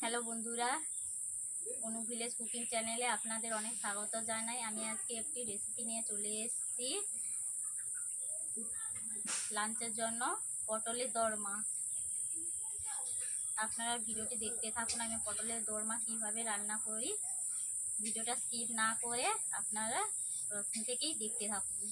Hello বন্ধুরা, অনু village cooking চ্যানেলে আপনাদের অনেক স্বাগত জানাই। আমি আজকে একটি রেসিপি নিয়ে চলে এসেছি লাঞ্চের জন্য। পটলের দোরমা। আপনারা ভিডিওটি দেখতে থাকুন, আমি পটলের দোরমা কিভাবে রান্না করি। ভিডিওটা স্কিপ না করে আপনারা প্রথম থেকেই দেখতে থাকুন।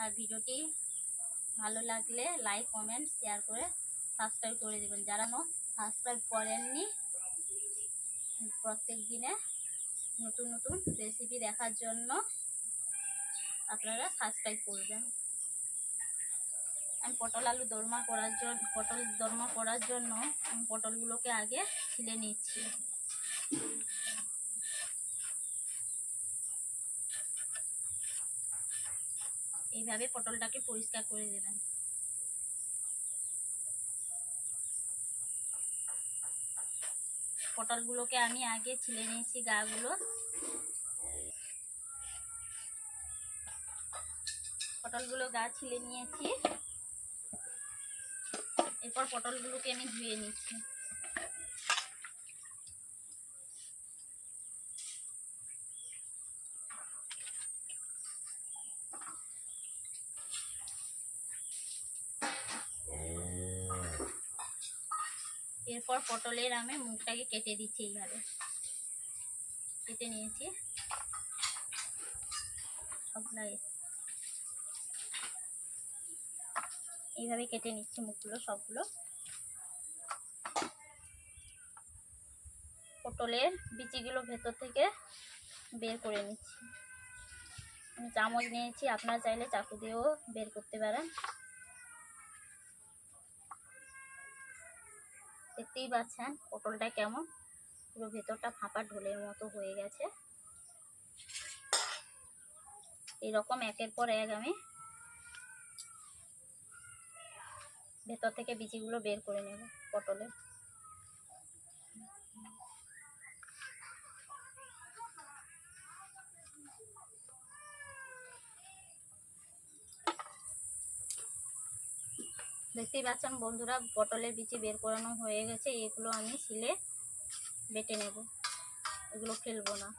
আর ভিডিওটি ভালো লাগলে লাইক, কমেন্ট, শেয়ার করে সাবস্ক্রাইব করে দেবেন। যারা সাবস্ক্রাইব করেননি, প্রত্যেক দিনে নতুন নতুন রেসিপি দেখার জন্য আপনারা সাবস্ক্রাইব করবেন। আমি পটল দোরমা করার জন্য আমি পটলগুলোকে আগে ছিলে নিচ্ছি। এইভাবে পটলটাকে পরিষ্কার করে দেবেন। পটলগুলোকে আমি আগে ছিলে নিয়েছি গাগুলো। পটলগুলো গা ছিলে নিয়েছি। এরপর পটলগুলোকে আমি ধুয়ে নিচ্ছি। এরপর পটলের আমি মুখটাকে কেটে দিচ্ছি। এইভাবে কেটে নিয়েছি সবগুলো। এইভাবে কেটে নিচ্ছি মুখগুলো সবগুলো। পটলের বিচিগুলো ভেতর থেকে বের করে নিচ্ছি। আমি চামচ নিয়েছি, আপনারা চাইলে চাকু দিয়েও বের করতে পারেন। দেখতেই পাচ্ছেন পটলটা কেমন পুরো ভেতরটা ফাঁপা ঢোলের মতো হয়ে গেছে। এইরকম একের পর এক আমি ভেতর থেকে বিচিগুলো বের করে নেব পটলের। দেখতেই পাচ্ছেন বন্ধুরা, পটলের বিচি বের করানো হয়ে গেছে। এগুলো আমি শিলে বেটে নেব, এগুলো ফেলবো না।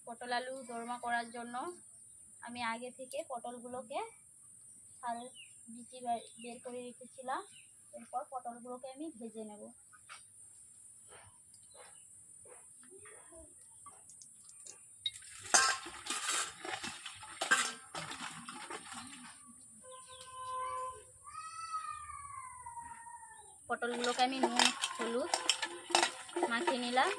পটল আলু দোরমা করার জন্য আমি আগে থেকে পটলগুলোকে বিচি বের করে রেখেছিলাম। এরপর পটলগুলোকে আমি ভেজে নেব। পটলগুলোকে আমি নুন হলুদ মাখিয়ে নিলাম।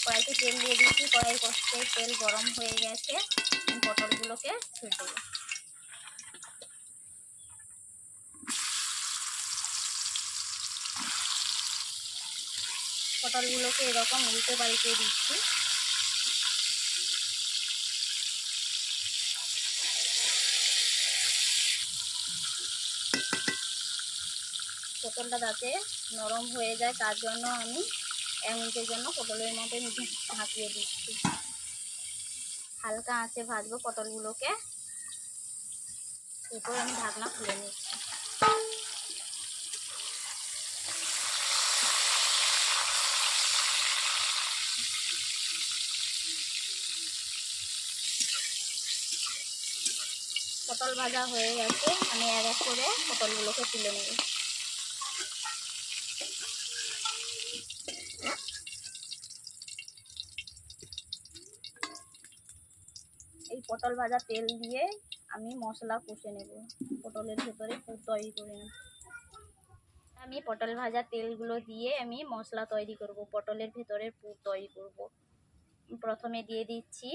কড়াইতে তেল দিয়ে দিচ্ছি। কড়াইয়ের কষতে তেল গরম হয়ে গেছে। আমি পটলগুলোকে ছেড়ে দেবো। পটলগুলোকে এরকম উল্টে পাল্টে দিচ্ছি। পটলটা যাতে নরম হয়ে যায় তার জন্য আমি 1 মিনিটের জন্য পটলের মধ্যে ঢাকিয়ে দিচ্ছি। হালকা আঁচে ভাজবো পটলগুলোকে। এরপর আমি ঢাকনা খুলে নিচ্ছি। পটল ভাজা হয়ে গেছে। আমি এক এক করে পটলগুলোকে তুলে নেব। এই পটল ভাজা তেল দিয়ে আমি মশলা কষে নেব। পটলের ভেতরে পুর তৈরি করে নেব। আমি পটল ভাজা তেলগুলো দিয়ে আমি মশলা তৈরি করব, পটলের ভেতরের পুর তৈরি করব। প্রথমে দিয়ে দিচ্ছি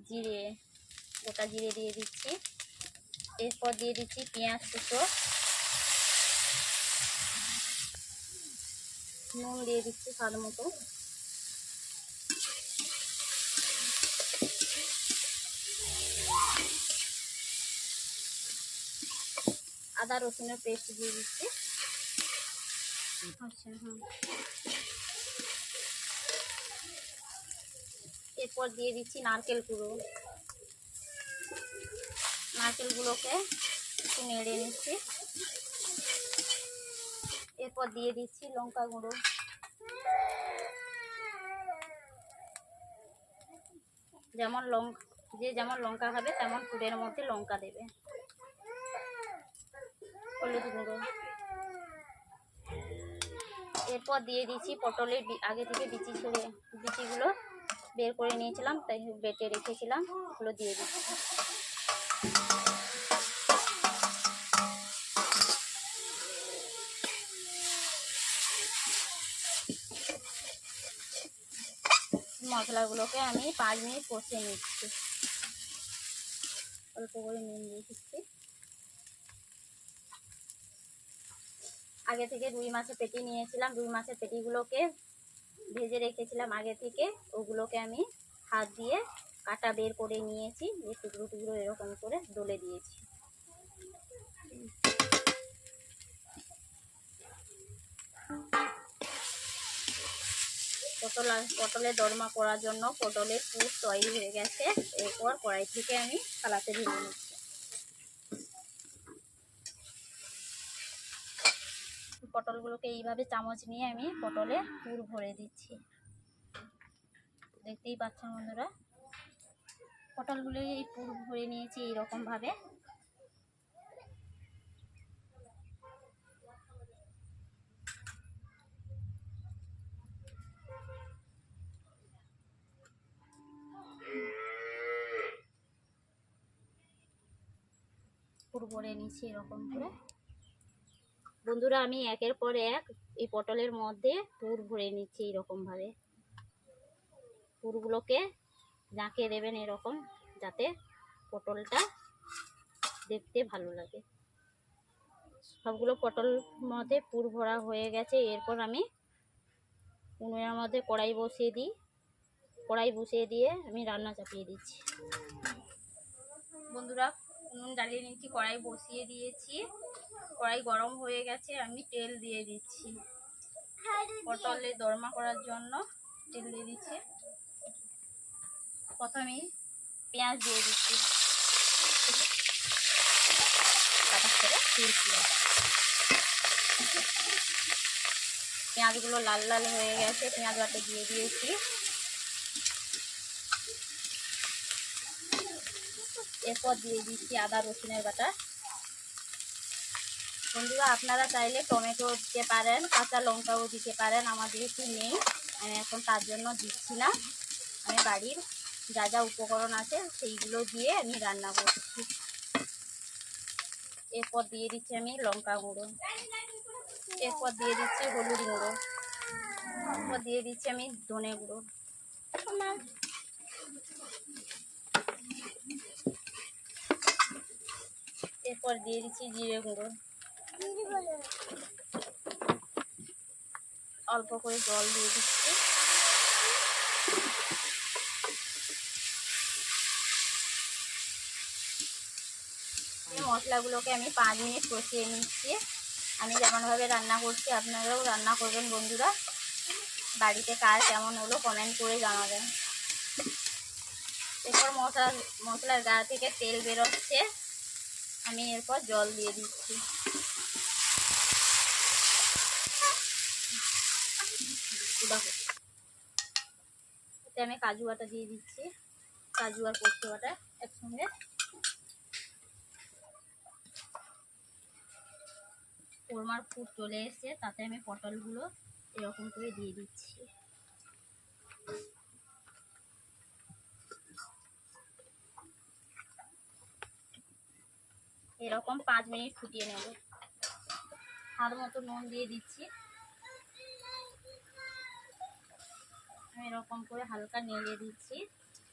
জিরে, গোটা জিরে দিয়ে দিচ্ছি। এরপর দিয়ে দিচ্ছি পেঁয়াজ কুচো, নুন দিয়ে দিচ্ছি স্বাদ মতো, আদা রসুনের পেস্ট দিয়ে দিচ্ছি। এরপর দিয়ে দিচ্ছি নারকেল কুড়ো। নারকেলগুলোকে একটু নেড়ে নিচ্ছি। এরপর দিয়ে দিচ্ছি লঙ্কা গুঁড়ো। যে যেমন লঙ্কা খাবে তেমন পুরের মধ্যে লঙ্কা দেবে। হলুদ গুঁড়ো। এরপর দিয়ে দিচ্ছি পটলের আগে থেকে বিচিগুলো বের করে নিয়েছিলাম, তাই বেটে রেখেছিলাম, ওগুলো দিয়ে দিচ্ছি। মশলাগুলোকে আমি 5 মিনিট কষিয়ে নিচ্ছি। অল্প করে নুন দিয়ে দিচ্ছি। আগে থেকে রুই মাছের পেটি নিয়েছিলাম, রুই মাছের পেটিগুলোকে ভেজে রেখেছিলাম আগে থেকে, ওগুলোকে আমি হাত দিয়ে কাটা বের করে নিয়েছি, যে টুকরো টুকরো এরকম করে ডলে দিয়েছি। পটলের দোরমা করার জন্য পটলের পুর তৈরি হয়ে গেছে। এরপর কড়াই থেকে আমি থালাতে ঢেলে নিচ্ছি। পটলগুলোকে এইভাবে চামচ নিয়ে আমি পটলে পুর ভরে দিচ্ছি। দেখতেই পাচ্ছেন বন্ধুরা, পটলগুলো এই পুর ভরে নিয়েছি এইরকম ভাবে। পুর ভরে নিচ্ছি এরকম করে। বন্ধুরা, আমি একের পর এক এই পটলের মধ্যে পুর ভরে নিচ্ছি এইরকম ভাবে। পুরগুলোকে জাঁকিয়ে দেবেন এরকম, যাতে পটলটা দেখতে ভালো লাগে। সবগুলো পটল মধ্যে পুর ভরা হয়ে গেছে। এরপর আমি উনুনের মধ্যে কড়াই বসিয়ে দিয়ে আমি রান্না চাপিয়ে দিচ্ছি। বন্ধুরা, উনুন জ্বালিয়ে নিচ্ছি, কড়াই বসিয়ে দিয়েছি। কড়াই গরম হয়ে গেছে, আমি তেল দিয়ে দিচ্ছি। পটলের দোরমা করার জন্য তেল দিয়ে দিচ্ছি। প্রথমে পেঁয়াজ দিয়ে দিচ্ছি, পেঁয়াজগুলো লাল লাল হয়ে গেছে, পেঁয়াজ বাটা দিয়ে দিয়েছি। এরপর দিয়ে দিচ্ছি আদা রসুনের বাটা। বন্ধুরা, আপনারা চাইলে টমেটো দিতে পারেন, কাঁচা লঙ্কাও দিতে পারেন, আমাদের একটু নেই, আমি এখন তার জন্য দিচ্ছি না। আমি বাড়ির যা যা উপকরণ আছে সেইগুলো দিয়ে আমি রান্না করছি। এরপর দিয়ে দিচ্ছি আমি লঙ্কা গুঁড়ো, এরপর দিয়ে দিচ্ছি হলুদ গুঁড়ো, এরপর দিয়ে দিচ্ছি আমি ধনে গুঁড়ো, এরপর দিয়ে দিচ্ছি জিরে গুঁড়ো। অল্প করে জল দিয়ে দিচ্ছি। মশলাগুলোকে আমি 5 মিনিট কষিয়ে নিচ্ছি। আমি যেমনভাবে রান্না করছি আপনারাও রান্না করবেন বন্ধুরা। বাড়িতে কার কেমন হলো কমেন্ট করে জানাবেন। এরপর মশলার গা থেকে তেল বেরোচ্ছে, আমি এরপর জল দিয়ে দিচ্ছি। এতে আমি কাজু বাটা দিয়ে দিচ্ছি, কাজু আর পোস্ত বাটা একসঙ্গে। কোরমার ফুট চলে এসছে, তাতে আমি পটলগুলো এরকম করে দিয়ে দিচ্ছি। এরকম 5 মিনিট ফুটিয়ে নেব। আর মতো নুন দিয়ে দিচ্ছি। আমি এরকম করে হালকা নেড়ে দিচ্ছি,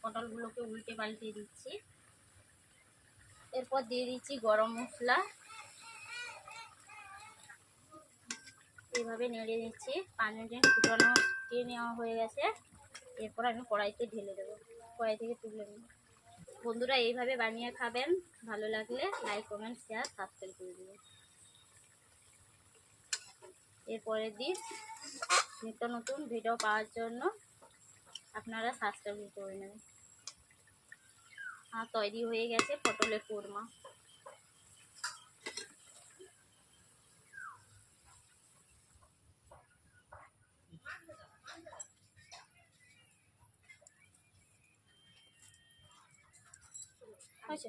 পটলগুলোকে উল্টে পাল্টে দিচ্ছি। এরপর দিয়ে দিচ্ছি গরম মশলা, এইভাবে নেড়ে দিচ্ছি। 5 মিনিট ফুটিয়ে নেওয়া হয়ে গেছে। এরপর আমি কড়াইতে ঢেলে দেবো, কড়াই থেকে তুলে নেব। বন্ধুরা, এইভাবে বানিয়ে খাবেন, ভালো লাগলে লাইক কমেন্ট শেয়ার সাবস্ক্রাইব করে দেবেন। এরপরের দিন নিত্য নতুন ভিডিও পাওয়ার জন্য আপনারা সাবস্ক্রাইব করে নেবেন। আর তৈরি হয়ে গেছে পটলের কোরমা। হয়েছে।